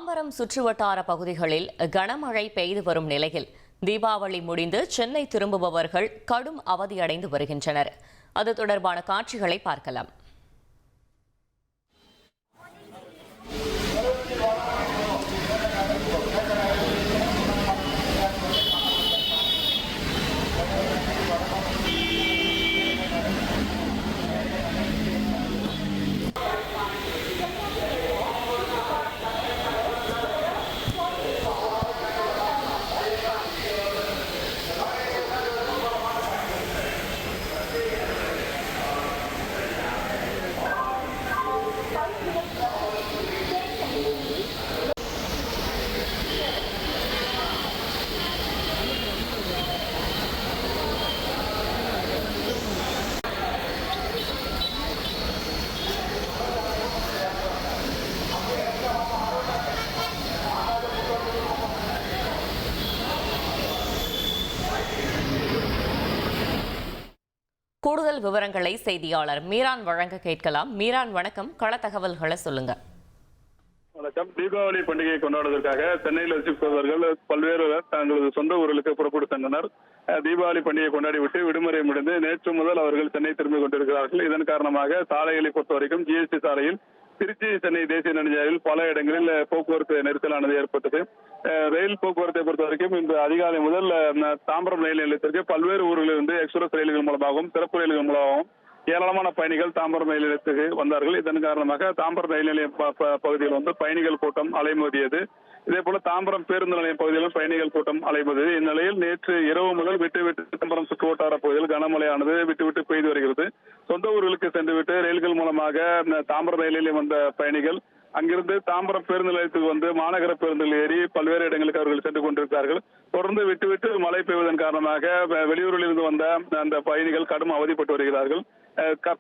தாம்பரம் சுற்றுவட்டார பகுதிகளில் கனமழை பெய்து வரும் நிலையில் தீபாவளி முடிந்து சென்னை திரும்புபவர்கள் கடும் அவதியடைந்து வருகின்றனர். அது தொடர்பான காட்சிகளை பார்க்கலாம். கூடுதல் விவரங்களை செய்தியாளர் மீரான் வழங்க கேட்கலாம். மீரான், வணக்கம். கள தகவல்களை சொல்லுங்க. வணக்கம். தீபாவளி பண்டிகையை கொண்டாடுவதற்காக சென்னையில் வசிப்பவர்கள் பல்வேறு தங்களது சொந்த ஊர்களுக்கு புறப்பட்டு சென்றனர். தீபாவளி பண்டிகையை கொண்டாடிவிட்டு விடுமுறை முடிந்து நேற்று முதல் அவர்கள் சென்னை திரும்பிக் கொண்டிருக்கிறார்கள். இதன் காரணமாக சாலைகளை பொறுத்தவரைக்கும் ஜிஎஸ்டி சாலையில் திருச்சி சென்னை தேசிய நெடுஞ்சாலையில் பல இடங்களில் போக்குவரத்து நெரிசலானது ஏற்பட்டது. ரயில் போக்குவரத்தை பொறுத்தவரைக்கும் இன்று அதிகாலை முதல் தாம்பரம் ரயில் நிலையத்திற்கு பல்வேறு ஊர்களிலிருந்து எக்ஸ்பிரஸ் ரயில்கள் மூலமாகவும் சிறப்பு ரயில்கள் மூலமாகவும் ஏராளமான பயணிகள் தாம்பரம் ரயில் நிலையத்துக்கு வந்தார்கள். இதன் காரணமாக தாம்பரம் ரயில் நிலையம் பகுதியில் பயணிகள் கூட்டம் அலைமோதியது. இதே போல தாம்பரம் பேருந்து நிலையம் பகுதியிலும் பயணிகள் கூட்டம் அலைமோதியது. இந்நிலையில் நேற்று இரவு முதல் விட்டு தாம்பரம் சுற்றுவட்டார பகுதியில் கனமழையானது விட்டு பெய்து வருகிறது. சொந்த ஊர்களுக்கு சென்றுவிட்டு ரயில்கள் மூலமாக தாம்பரம் ரயில் நிலையம் வந்த பயணிகள் அங்கிருந்து தாம்பரம் பேருந்து நிலையத்துக்கு வந்து மாநகர பேருந்துகள் ஏறி பல்வேறு இடங்களுக்கு அவர்கள் சென்று கொண்டிருக்கிறார்கள். தொடர்ந்து விட்டு மழை பெய்வதன் காரணமாக வெளியூரில் இருந்து வந்த அந்த பயணிகள் கடும் அவதிப்பட்டு வருகிறார்கள்.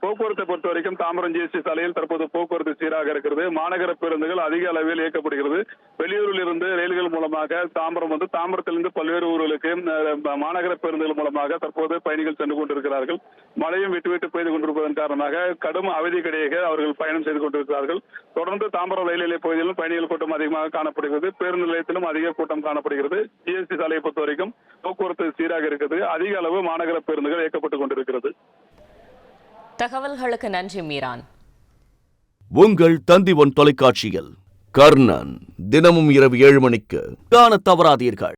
போக்குவரத்தை பொறுத்த வரைக்கும் தாம்பரம் ஜிஎஸ்டி சாலையில் தற்போது போக்குவரத்து சீராக இருக்கிறது. மாநகர பேருந்துகள் அதிக அளவில் இயக்கப்படுகிறது. வெளியூரில் இருந்து ரயில்கள் மூலமாக தாம்பரம் வந்து தாம்பரத்திலிருந்து பல்வேறு ஊர்களுக்கு மாநகர பேருந்துகள் மூலமாக தற்போது பயணிகள் சென்று கொண்டிருக்கிறார்கள். மழையும் விட்டு பெய்து கொண்டிருப்பதன் காரணமாக கடும் அவதிக்கிடையே அவர்கள் பயணம் செய்து கொண்டிருக்கிறார்கள். தொடர்ந்து தாம்பரம் ரயில் நிலைய பகுதியிலும் பயணிகள் கூட்டம் அதிகமாக காணப்படுகிறது. பேருந்து நிலையத்திலும் அதிக கூட்டம் காணப்படுகிறது. ஜிஎஸ்டி சாலையை பொறுத்த வரைக்கும் போக்குவரத்து சீராக இருக்கிறது. அதிக அளவு மாநகர பேருந்துகள் இயக்கப்பட்டுக் கொண்டிருக்கிறது. தகவல்களுக்கு நன்றி மீரான். உங்கள் தந்தி ஒன் தொலைக்காட்சியில் கர்ணன் தினமும் இரவு 7 மணிக்கு காண தவறாதீர்கள்.